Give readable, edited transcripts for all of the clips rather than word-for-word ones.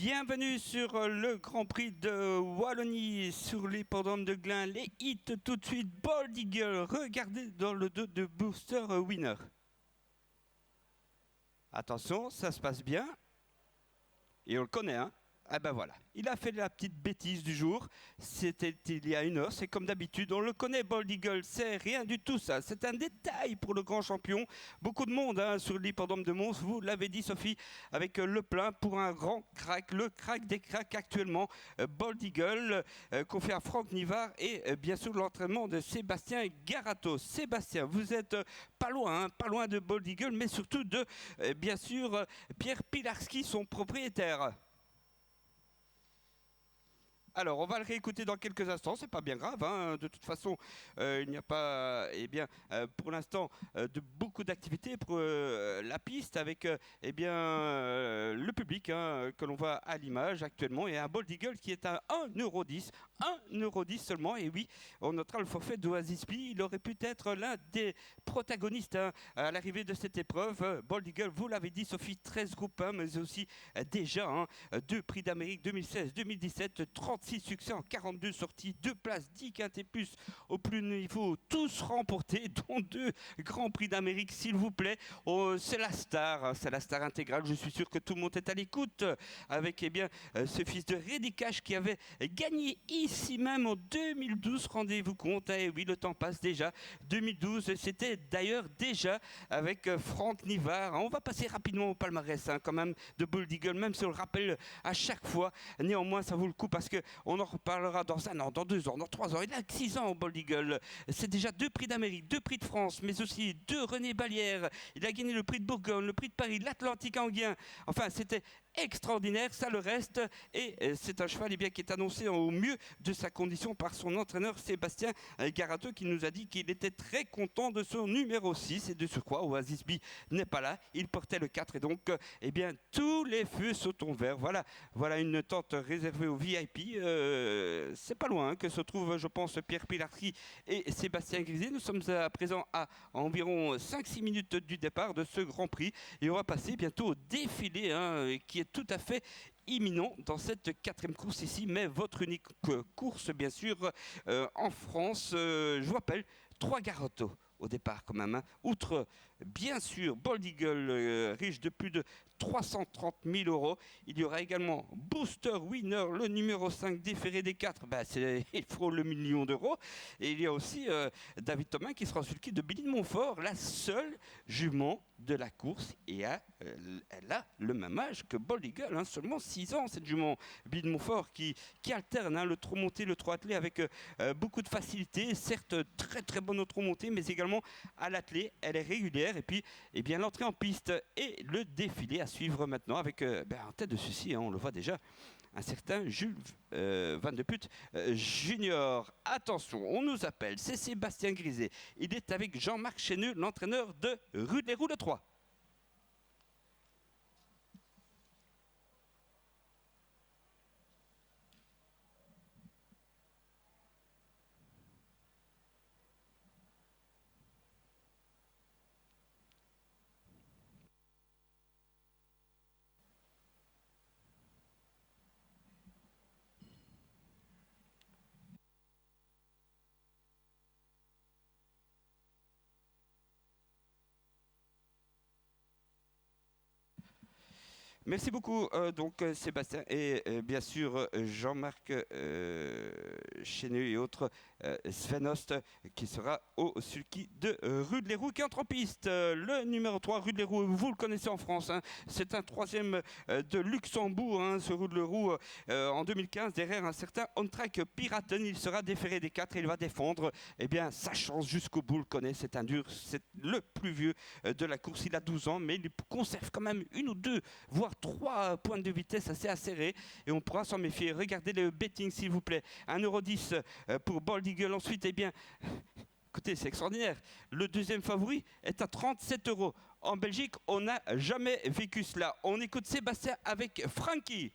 Bienvenue sur le Grand Prix de Wallonie sur l'hippodrome de Glin. Les hits tout de suite, Bold Eagle, regardez dans le dos de Booster Winner. Attention, ça se passe bien. Et on le connaît, hein. Ah ben voilà, il a fait la petite bêtise du jour, c'était il y a une heure, c'est comme d'habitude, on le connaît Bold Eagle, c'est rien du tout ça, c'est un détail pour le grand champion. Beaucoup de monde sur l'hippodrome de Mons, vous l'avez dit Sophie, avec le plein pour un grand crack, le crack des cracks actuellement, Bold Eagle, confié à Franck Nivard et bien sûr l'entraînement de Sébastien Garato. Sébastien, vous êtes pas loin de Bold Eagle, mais surtout de, bien sûr, Pierre Pilarski, son propriétaire. Alors, on va le réécouter dans quelques instants, c'est pas bien grave, hein. De toute façon, il n'y a pas, pour l'instant, de beaucoup d'activités pour la piste avec, le public que l'on voit à l'image actuellement et un Bold Eagle qui est à 1,10 €, 1,10 € seulement. Et oui, on notera le forfait d'Oasis P, il aurait pu être l'un des protagonistes à l'arrivée de cette épreuve. Bold Eagle, vous l'avez dit, Sophie, 13 groupes 1, mais aussi déjà 2 prix d'Amérique 2016-2017, 36 succès en 42 sorties, 2 places, 10 quintés plus au plus niveau, tous remportés, dont 2 Grands Prix d'Amérique, s'il vous plaît. Oh, c'est la star intégrale. Je suis sûr que tout le monde est à l'écoute avec ce fils de Reddy Cash qui avait gagné ici même en 2012. Rendez-vous compte, et oui, le temps passe déjà. 2012, c'était d'ailleurs déjà avec Franck Nivard. On va passer rapidement au palmarès quand même de Bold Eagle, même si on le rappelle à chaque fois. Néanmoins, ça vaut le coup parce qu'on en reparlera dans 1 an, dans 2 ans, dans 3 ans. Il a 6 ans au Bold Eagle. C'est déjà 2 prix d'Amérique, 2 prix de France, mais aussi 2 René Balière. Il a gagné le prix de Bourgogne, le prix de Paris, l'Atlantique Anguien. Enfin, c'était extraordinaire, ça le reste. Et c'est un cheval qui est annoncé au mieux de sa condition par son entraîneur Sébastien Garato, qui nous a dit qu'il était très content de son numéro 6 et de ce quoi Oasis B n'est pas là, il portait le 4 et donc tous les feux sautent au vert. Voilà une tente réservée aux VIP. C'est pas loin que se trouvent, je pense, Pierre Pilarski et Sébastien Grisé. Nous sommes à présent à environ 5-6 minutes du départ de ce Grand Prix et on va passer bientôt au défilé qui est tout à fait imminent dans cette 4e course ici, mais votre unique course bien sûr en France. Je vous rappelle, 3 Garato au départ quand même. Outre bien sûr Bold Eagle, riche de plus de 330 000 €, il y aura également Booster Winner, le numéro 5 déféré des 4, il faut le million d'euros. Et il y a aussi David Thomas qui sera sur le kit de Billy de Montfort, la seule jument de la course, et elle a le même âge que Bold Eagle, seulement 6 ans cette jument. Billy de Montfort qui alterne le trot monté, le trot attelé avec beaucoup de facilité, certes très très bonne au trot monté, mais également à l'attelé, elle est régulière. Et puis l'entrée en piste et le défilé à suivre maintenant avec en tête de ceci, on le voit déjà, un certain Jules Van de Put Junior. Attention, on nous appelle, c'est Sébastien Grisé. Il est avec Jean-Marc Chéneux, l'entraîneur de Rude-les-Roux le 3. Merci beaucoup Sébastien et bien sûr Jean-Marc Chéneux et autres, Sven Host qui sera au sulky de Rude-les-Roux qui entre en piste. Le numéro 3, Rude-les-Roux, vous le connaissez en France, c'est un 3e de Luxembourg, ce Rude-les-Roux en 2015 derrière un certain On-Track Piraten. Il sera déféré des 4 et il va défendre sa chance jusqu'au bout. Le connaît, c'est un dur, c'est le plus vieux de la course, il a 12 ans mais il conserve quand même 1 ou 2 voire 3 points de vitesse assez acérés et on pourra s'en méfier. Regardez le betting s'il vous plaît, 1,10 € pour Bold Eagle. Ensuite écoutez, c'est extraordinaire, le 2e favori est à 37 €. En Belgique on n'a jamais vécu cela. On écoute Sébastien avec Frankie.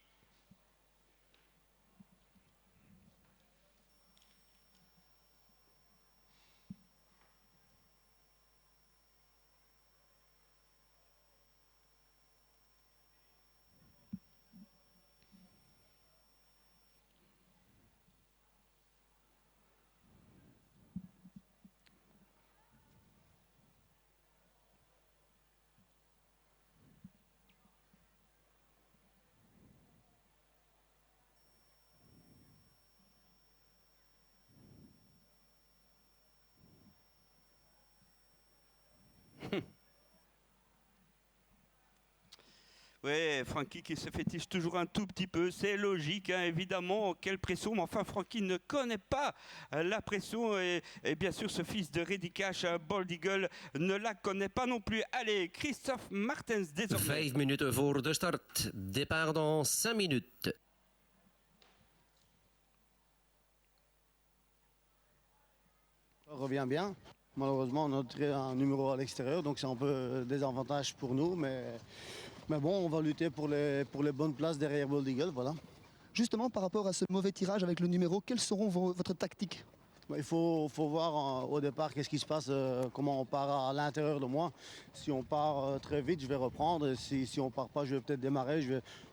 Ouais, Francky qui se fétiche toujours un tout petit peu, c'est logique, hein, évidemment, quelle pression, mais enfin Francky ne connaît pas la pression et bien sûr ce fils de Reddy Cash, Bald Eagle, ne la connaît pas non plus. Allez, Christophe Martens désormais. 5 minuten voor de start. Départ dans 5 minutes. Ça revient bien. Malheureusement, on a tiré un numéro à l'extérieur, donc c'est un peu désavantage pour nous. Mais bon, on va lutter pour les bonnes places derrière Bald Eagle, voilà. Justement, par rapport à ce mauvais tirage avec le numéro, quelles seront votre tactique? Il faut voir au départ qu'est-ce qui se passe, comment on part à l'intérieur de moi. Si on part très vite, je vais reprendre. Si on part pas, je vais peut-être démarrer.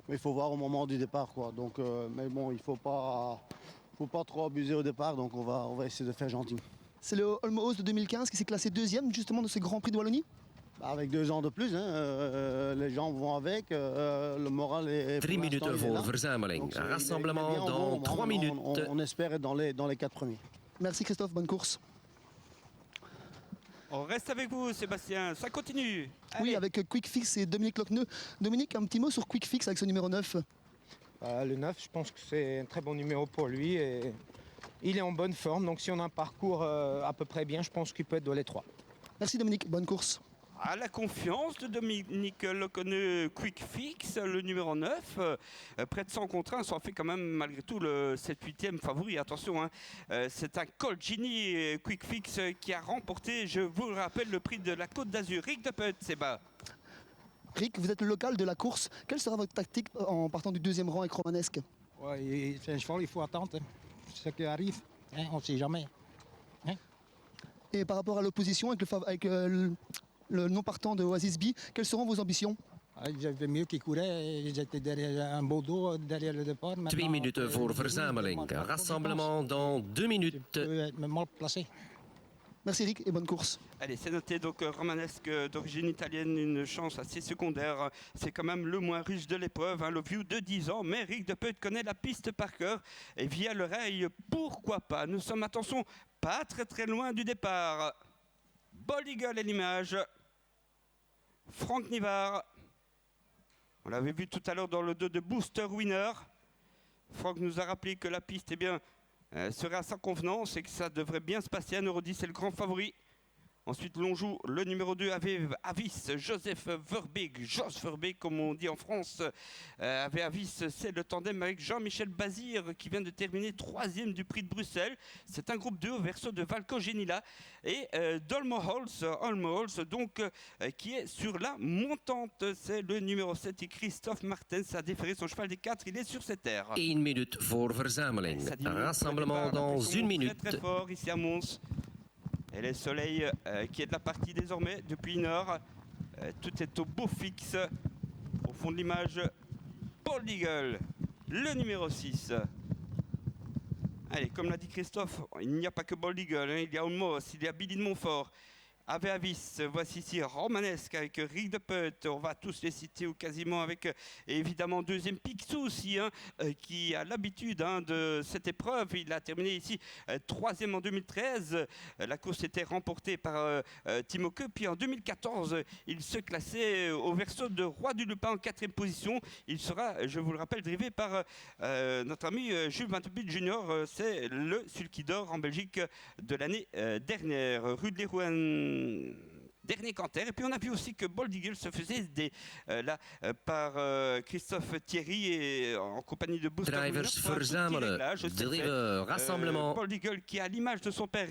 Mais il faut voir au moment du départ, quoi. Donc, mais bon, il faut pas trop abuser au départ, donc on va essayer de faire gentil. C'est le Olmo de 2015 qui s'est classé deuxième justement de ce Grand Prix de Wallonie. Avec 2 ans de plus, hein, les gens vont avec, le moral est... 3 minuten voor verzameling. Rassemblement dans 3 minutes. On espère être dans les 4 premiers. Merci Christophe, bonne course. On reste avec vous Sébastien, ça continue. Oui, Allez. avec Quick Fix et Dominique Lochneux. Dominique, un petit mot sur Quick Fix avec ce numéro 9. Le 9, je pense que c'est un très bon numéro pour lui et il est en bonne forme. Donc si on a un parcours à peu près bien, je pense qu'il peut être dans les 3. Merci Dominique, bonne course. À la confiance de Dominique Loconneux, Quick Fix, le numéro 9, près de 100 contre 1, ça en fait quand même malgré tout le 7-8e favori. Attention, hein, c'est un Colgini Quick Fix qui a remporté, je vous le rappelle, le prix de la Côte d'Azur. Rick de Put, c'est bas. Rick, vous êtes le local de la course. Quelle sera votre tactique en partant du deuxième rang avec Romanesque? Ouais, c'est un cheval, il faut attendre. Ce qui arrive, hein, on ne sait jamais. Hein? Et par rapport à l'opposition avec le non partant de Oasis B, quelles seront vos ambitions? J'avais mieux qu'ils couraient, ils étaient derrière un beau dos derrière le départ. 2 minuten voor verzameling. Rassemblement dans 2 minutes. Me mal placé. Merci Rick et bonne course. Allez, c'est noté, donc Romanesque d'origine italienne, une chance assez secondaire. C'est quand même le moins riche de l'épreuve, hein, le vieux de 10 ans. Mais Rick de Put connaît la piste par cœur. Et via l'oreille, pourquoi pas. Nous sommes, attention, pas très loin du départ. Bald Eagle est l'image. Franck Nivard. On l'avait vu tout à l'heure dans le 2 de Booster Winner. Franck nous a rappelé que la piste serait à sa convenance et que ça devrait bien se passer. Un euro 10, c'est le grand favori. Ensuite, l'on joue le numéro 2, Avis, Joseph Verbeek, Jos Verbeek, comme on dit en France. Avis, c'est le tandem avec Jean-Michel Bazir, qui vient de terminer 3e du prix de Bruxelles. C'est un groupe 2 au verso de Valco Genila. Et Dolmo Holz, donc, qui est sur la montante. C'est le numéro 7, et Christophe Martens a déféré son cheval des 4. Il est sur cette terre. 1 minute voor verzameling. Rassemblement dans 1 minute. Très fort ici à Mons. Et le soleil qui est de la partie désormais depuis une heure. Tout est au beau fixe. Au fond de l'image, Bald Eagle, le numéro 6. Allez, comme l'a dit Christophe, il n'y a pas que Bald Eagle, hein, il y a Olmos, il y a Billy de Montfort. Avis, voici ici Romanesque avec Rick de Put, on va tous les citer ou quasiment avec évidemment deuxième Picsou aussi, hein, qui a l'habitude de cette épreuve. Il a terminé ici 3e en 2013. La course était remportée par Timo Kopp. Puis en 2014, il se classait au verso de Roi du Lupin en 4e position. Il sera, je vous le rappelle, drivé par notre ami Jules Van Tebut Junior. C'est le Sulky d'Or en Belgique de l'année dernière. Rue de Lerouen. Dernier canter. Et puis on a vu aussi que Bald Eagle se faisait aider par Christophe Thierry et en compagnie de Booster. Drivers verzamelen. Driver, rassemblement. Bald Eagle qui à l'image de son père,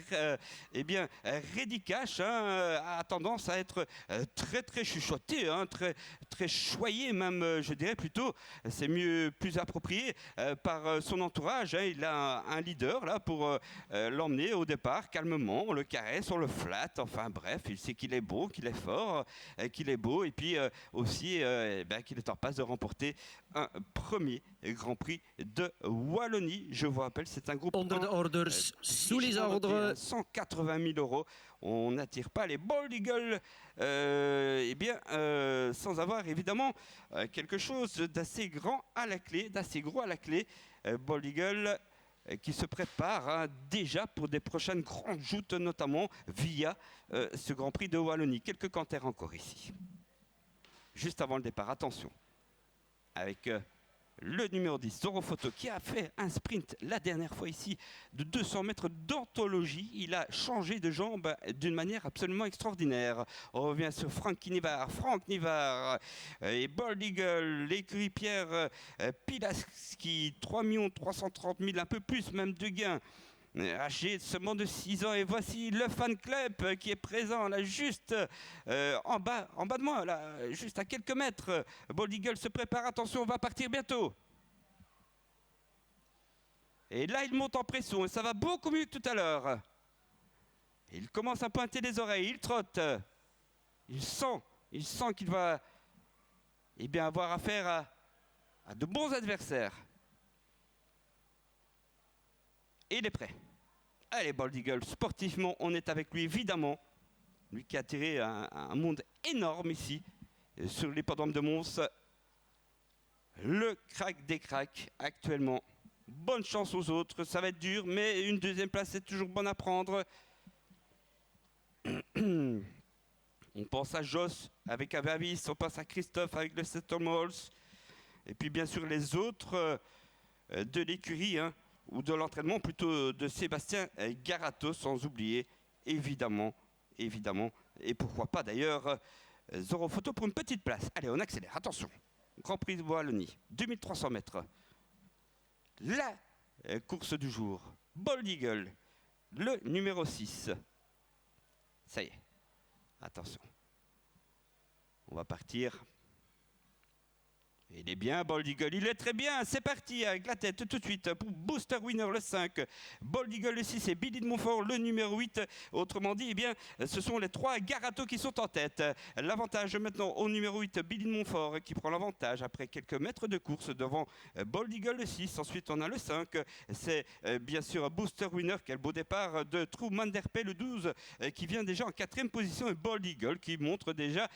Reddy Cash, a tendance à être très chuchoté, hein, très choyé même, je dirais plutôt. C'est plus approprié par son entourage. Hein. Il a un leader là pour l'emmener au départ calmement. On le caresse, on le flatte. Enfin bref, il sait qu'il est beau, qu'il est fort, qu'il est beau et puis aussi qu'il est en passe de remporter un premier Grand Prix de Wallonie. Je vous rappelle, c'est un groupe Onder de orders, sous les ordres. 180 000 €. On n'attire pas les Bald Eagle sans avoir évidemment quelque chose d'assez grand à la clé, d'assez gros à la clé. Bald Eagle qui se prépare déjà pour des prochaines grandes joutes, notamment via ce Grand Prix de Wallonie. Quelques canters encore ici. Juste avant le départ, attention. avec le numéro 10, Zoro Photo, qui a fait un sprint la dernière fois ici de 200 mètres d'anthologie. Il a changé de jambe d'une manière absolument extraordinaire. On revient sur Franck Nivard et Bold Eagle, l'écurie Pierre Pilaski, 3 330 000, un peu plus même de gains. Âgé seulement de 6 ans, et voici le fan club qui est présent là juste en bas de moi, là, juste à quelques mètres. Bold Eagle se prépare, attention, on va partir bientôt. Et là il monte en pression et ça va beaucoup mieux que tout à l'heure. Il commence à pointer les oreilles, il trotte. Il sent qu'il va avoir affaire à de bons adversaires. Et il est prêt. Allez, Bold Eagle, sportivement, on est avec lui, évidemment. Lui qui a attiré un monde énorme ici, sur l'hippodrome de Mons. Le crack des cracks, actuellement. Bonne chance aux autres, ça va être dur, mais une deuxième place, c'est toujours bon à prendre. On pense à Joss avec Avavis, on pense à Christophe avec le Seton Malls. Et puis, bien sûr, les autres de l'écurie, hein, ou de l'entraînement plutôt de Sébastien Garato, sans oublier évidemment, et pourquoi pas d'ailleurs Zoro Photo pour une petite place. Allez, on accélère, attention. Grand Prix de Wallonie, 2300 mètres. La course du jour, Bold Eagle, le numéro 6. Ça y est, attention. On va partir. Il est bien, Bold Eagle, il est très bien, c'est parti avec la tête tout de suite pour Booster Winner le 5, Bold Eagle le 6 et Billy de Montfort le numéro 8. Autrement dit, eh bien, ce sont les 3 Garato qui sont en tête. L'avantage maintenant au numéro 8, Billy de Montfort qui prend l'avantage après quelques mètres de course devant Bold Eagle le 6. Ensuite, on a le 5, c'est bien sûr Booster Winner, quel beau départ de True Manderpe le 12 qui vient déjà en 4e position, et Bold Eagle qui montre déjà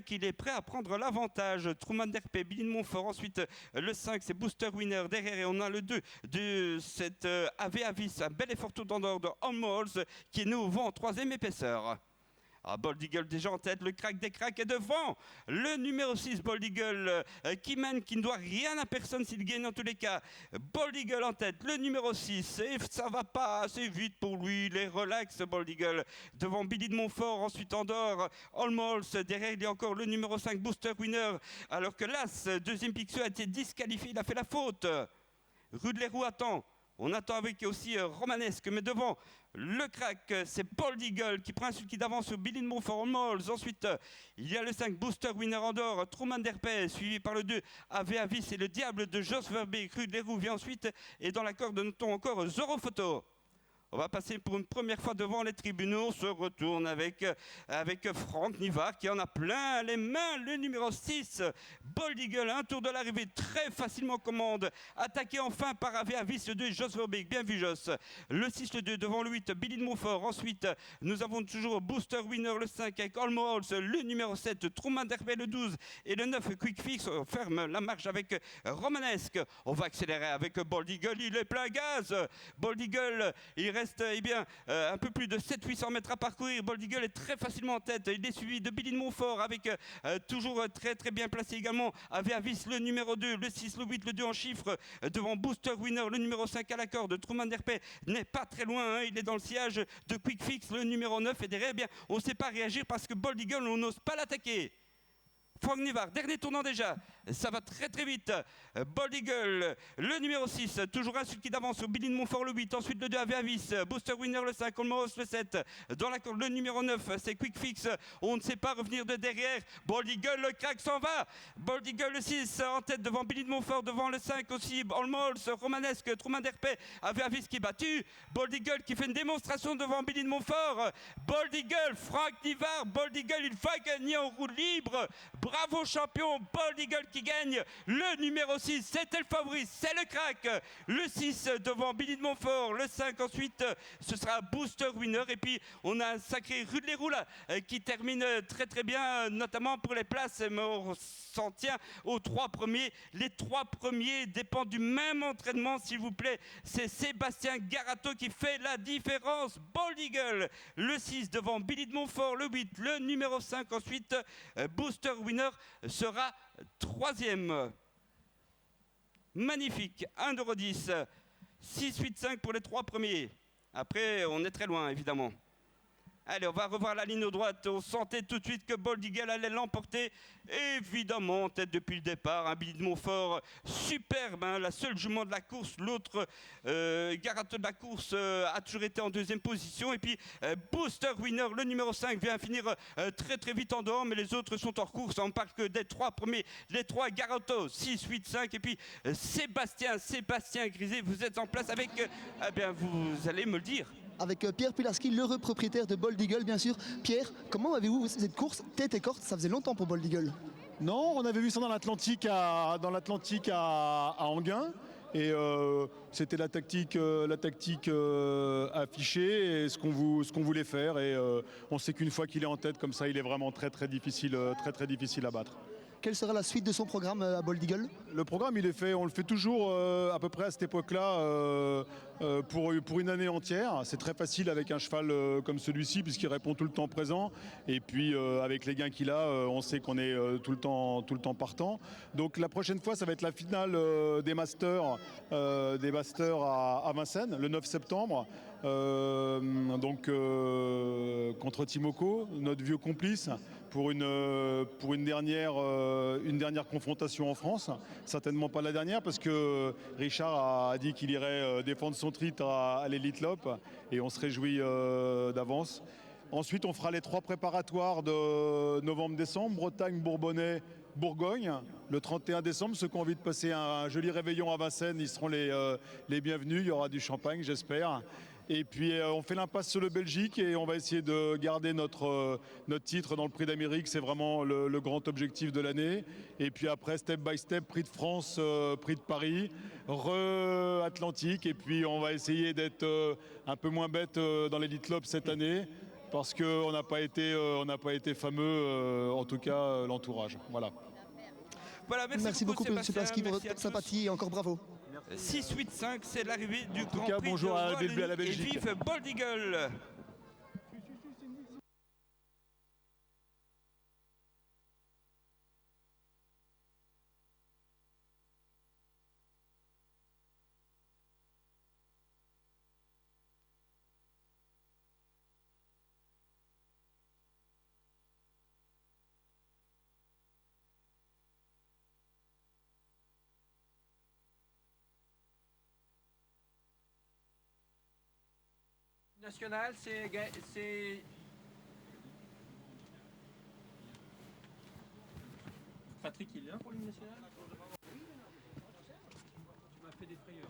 qu'il est prêt à prendre l'avantage. True Manderpe, Billy de Montfort, ensuite le 5 c'est Booster Winner derrière, et on a le 2 de cette AV Avis, un bel effort tout d'or de Almost qui est nouveau en 3e épaisseur. Bold Eagle déjà en tête, le crack des cracks est devant. Le numéro 6, Bold Eagle, qui mène, qui ne doit rien à personne s'il gagne en tous les cas. Bold Eagle en tête, le numéro 6, et ça va pas assez vite pour lui, il est relax, Bold Eagle. Devant Billy de Montfort, ensuite Andorre, Almost, derrière il y a encore le numéro 5, Booster Winner, alors que l'As, deuxième Pixeux, a été disqualifié, il a fait la faute. Rude les roues attend. On attend avec aussi Romanesque, mais devant le crack, c'est Bold Eagle qui prend un sulky d'avance sur Billy de Montfort Malls. Ensuite, il y a le 5 Booster Winner Andorre, Truman Derpet, suivi par le 2 AV Avis et le Diable de Jos Verbeek. Rude les roues vient ensuite, et dans la corde, notons encore Zoro Photo. On va passer pour une première fois devant les tribunaux. On se retourne avec Franck Nivard qui en a plein les mains. Le numéro 6, Bold Eagle, un tour de l'arrivée très facilement commande. Attaqué enfin par AV Avis, le 2 Jos Verbeek. Bien vu Jos. Le 6, le 2 devant le 8, Billy de Montfort. Ensuite, nous avons toujours Booster Winner le 5 avec Almost. Le numéro 7, Truman Derpet le 12. Et le 9, Quick Fix. On ferme la marche avec Romanesque. On va accélérer avec Bold Eagle. Il est plein gaz. Bold Eagle, il reste un peu plus de 700-800 mètres à parcourir. Bold Eagle est très facilement en tête. Il est suivi de Billy de Montfort avec toujours très très bien placé également AV Avis, le numéro 2, le 6, le 8, le 2 en chiffres devant Booster Winner, le numéro 5 à la corde. Truman Derpet n'est pas très loin, hein. Il est dans le sillage de Quick Fix, le numéro 9, et derrière, on ne sait pas réagir parce que Bold Eagle, on n'ose pas l'attaquer. Franck Nivard, dernier tournant déjà, ça va très très vite. Bold Eagle, le numéro 6, toujours un sulky d'avance sur Billy de Montfort le 8, ensuite le 2 AV Avis, Booster Winner le 5, Almost le 7, dans la corde le numéro 9, c'est Quick Fix, on ne sait pas revenir de derrière. Bold Eagle, le crack s'en va. Bold Eagle le 6 en tête devant Billy de Montfort, devant le 5 aussi, Almost, Romanesque, Truman Derpet, AV Avis qui est battu. Bold Eagle qui fait une démonstration devant Billy de Montfort. Bold Eagle, Franck Nivard, Bold Eagle, il va gagner en roue libre. Bravo champion, Bold Eagle qui gagne. Le numéro 6, c'était le favori, c'est le crack. Le 6 devant Billy de Montfort. Le 5 ensuite, ce sera Booster Winner. Et puis on a un sacré Rude les roues là, qui termine très très bien, notamment pour les places. Mais on s'en tient aux 3 premiers. Les 3 premiers dépendent du même entraînement, s'il vous plaît. C'est Sébastien Garato qui fait la différence. Bold Eagle, le 6 devant Billy de Montfort. Le 8, le numéro 5 ensuite, Booster Winner sera 3e. Magnifique, 1,10 €. 6,85 pour les 3 premiers. Après, on est très loin, évidemment. Allez, on va revoir la ligne droite. On sentait tout de suite que Bold Eagle allait l'emporter. Évidemment, en tête depuis le départ. Un Billy de Montfort superbe, hein, la seule jument de la course. L'autre Garato de la course a toujours été en deuxième position. Et puis Booster Winner, le numéro 5, vient finir très très vite en dehors. Mais les autres sont hors course. On parle que des 3 premiers. Les 3 Garato, 6, 8, 5. Et puis Sébastien Grisé, vous êtes en place avec... eh bien, vous allez me le dire. Avec Pierre Pilarski, l'heureux propriétaire de Bold Eagle, bien sûr. Pierre, comment avez-vous cette course tête et corte? Ça faisait longtemps pour Bold Eagle. Non, on avait vu ça dans l'Atlantique à Anguin. Et c'était la tactique affichée et ce qu'on voulait faire. Et on sait qu'une fois qu'il est en tête comme ça, il est vraiment très difficile à battre. Quelle sera la suite de son programme à Bold Eagle? Le programme, on le fait toujours à peu près à cette époque-là pour une année entière. C'est très facile avec un cheval comme celui-ci puisqu'il répond tout le temps présent. Et puis avec les gains qu'il a, on sait qu'on est tout le temps partant. Donc la prochaine fois, ça va être la finale des Masters à Vincennes, le 9 septembre. Contre Timoko, notre vieux complice, pour une dernière confrontation en France. Certainement pas la dernière parce que Richard a dit qu'il irait défendre son titre à l'Elite Lope et on se réjouit d'avance. Ensuite, on fera les 3 préparatoires de novembre-décembre, Bretagne, Bourbonnais, Bourgogne. Le 31 décembre, ceux qui ont envie de passer un joli réveillon à Vincennes, ils seront les bienvenus. Il y aura du champagne, j'espère. Et puis on fait l'impasse sur le Belgique et on va essayer de garder notre titre dans le Prix d'Amérique. C'est vraiment le grand objectif de l'année. Et puis après, step by step, Prix de France, Prix de Paris, Atlantique. Et puis on va essayer d'être un peu moins bête dans l'Elite Lope cette année parce qu'on n'a pas été fameux, en tout cas l'entourage. Voilà. Voilà, Merci beaucoup, M. Pilarski, pour votre sympathie et encore bravo. 6, 8, 5, c'est l'arrivée du Grand cas, Prix bonjour de à Wallonie la Belgique. et vive Bold Eagle. National, c'est Patrick, il est là pour l'hymne national. Tu m'as fait des frayeurs.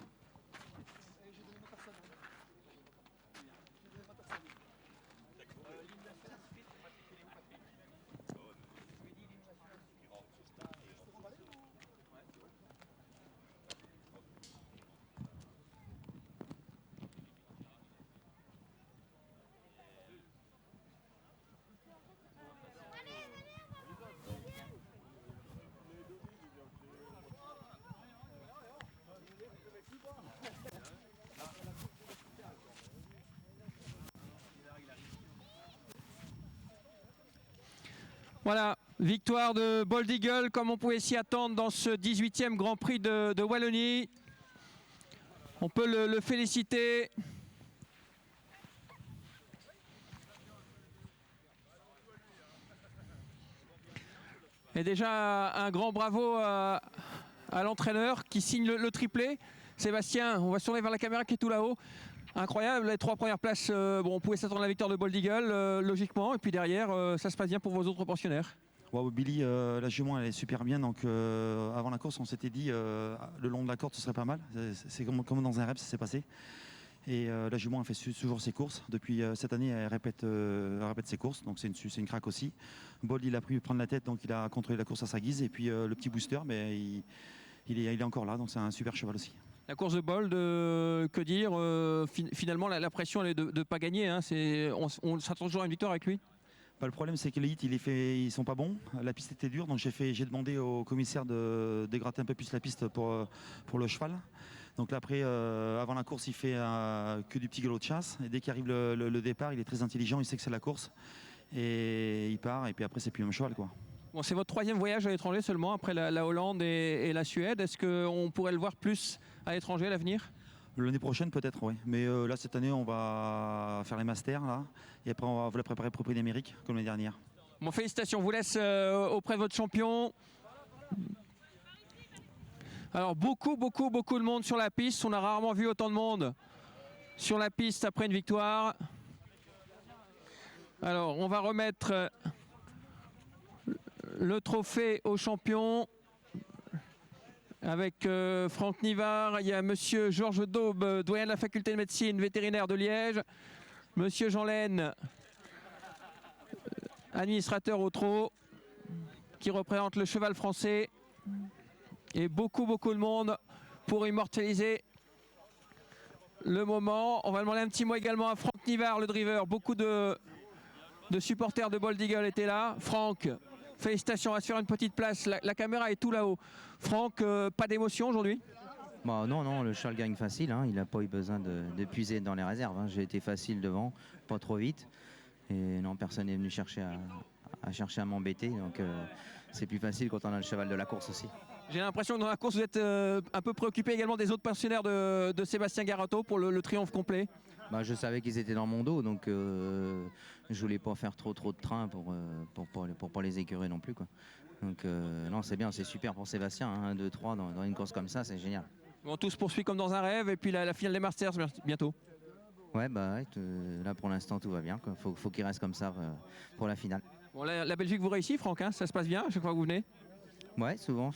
Voilà, victoire de Bold Eagle comme on pouvait s'y attendre dans ce 18e Grand Prix de Wallonie. On peut le féliciter. Et déjà un grand bravo à l'entraîneur qui signe le triplé. Sébastien, on va se tourner vers la caméra qui est tout là-haut. Incroyable, les 3 premières places, on pouvait s'attendre à la victoire de Bold Eagle, logiquement. Et puis derrière, ça se passe bien pour vos autres pensionnaires. Wow, Billy, la jument elle est super bien. Donc avant la course, on s'était dit le long de la corde ce serait pas mal. C'est comme dans un rêve, ça s'est passé. Et la jument elle fait toujours ses courses. Depuis cette année, elle répète ses courses. Donc c'est une craque aussi. Bold, il a pu prendre la tête, donc il a contrôlé la course à sa guise. Et puis le petit booster, mais il est encore là. Donc c'est un super cheval aussi. La course de Bold, que dire finalement, la pression elle est de ne pas gagner. Hein, on s'attend toujours à une victoire avec lui. Le problème, c'est que les hits, ils sont pas bons. La piste était dure, donc j'ai demandé au commissaire de dégratter un peu plus la piste pour le cheval. Donc là, après, avant la course, il fait que du petit galop de chasse. Et dès qu'il arrive le départ, il est très intelligent, il sait que c'est la course. Et il part, et puis après, c'est plus le même cheval, quoi. Bon, c'est votre 3e voyage à l'étranger seulement, après la Hollande et la Suède. Est-ce qu'on pourrait le voir plus à l'étranger à l'avenir? L'année prochaine peut-être, oui. Mais là, cette année, on va faire les masters, là. Et après, on va vous la préparer pour le Prix d'Amérique, comme l'année dernière. Bon, félicitations, on vous laisse auprès de votre champion. Alors, beaucoup de monde sur la piste. On a rarement vu autant de monde sur la piste après une victoire. Alors, on va remettre le trophée au champion avec Franck Nivard. Il y a monsieur Georges Daube, doyen de la faculté de médecine vétérinaire de Liège. Monsieur Jean Laine, administrateur au trot, qui représente le cheval français. Et beaucoup de monde pour immortaliser le moment. On va demander un petit mot également à Franck Nivard, le driver. Beaucoup de supporters de Bold Eagle étaient là. Franck, félicitations, on va se faire une petite place. La caméra est tout là-haut. Franck, pas d'émotion aujourd'hui? Bah non, le cheval gagne facile, hein. Il n'a pas eu besoin de puiser dans les réserves, hein. J'ai été facile devant, pas trop vite. Et non, personne n'est venu chercher à m'embêter. Donc c'est plus facile quand on a le cheval de la course aussi. J'ai l'impression que dans la course, vous êtes un peu préoccupé également des autres pensionnaires de Sébastien Garato pour le triomphe complet. Bah, je savais qu'ils étaient dans mon dos, donc je voulais pas faire trop de train pour pas les écœurer non plus, quoi. Donc non, c'est bien, c'est super pour Sébastien, hein, 1, 2, 3 dans une course comme ça, c'est génial. Bon, tout se poursuit comme dans un rêve, et puis la finale des Masters bientôt. Ouais, bah ouais, là pour l'instant tout va bien, quoi. Faut qu'il reste comme ça pour la finale. Bon, la Belgique vous réussit, Franck, hein, ça se passe bien à chaque fois que vous venez? Ouais, souvent,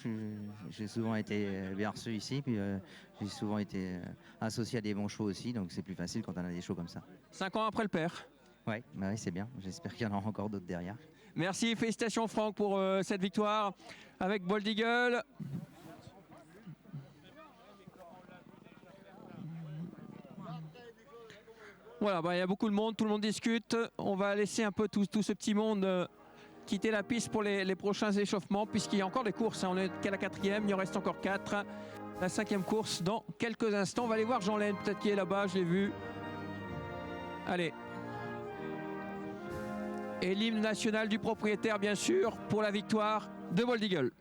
j'ai souvent été bien reçu ici, puis j'ai souvent été associé à des bons chevaux aussi, donc c'est plus facile quand on a des chevaux comme ça. 5 ans après le père. Ouais, bah ouais, c'est bien, j'espère qu'il y en aura encore d'autres derrière. Merci, félicitations Franck pour cette victoire avec Bold Eagle. Voilà, bah, y a beaucoup de monde, tout le monde discute. On va laisser un peu tout ce petit monde quitter la piste pour les prochains échauffements, puisqu'il y a encore des courses, hein. On est qu'à la 4e, il en reste encore 4. La 5e course dans quelques instants. On va aller voir Jean Laine, peut-être qu'il est là-bas, je l'ai vu. Allez. Et l'hymne national du propriétaire, bien sûr, pour la victoire de Bold Eagle.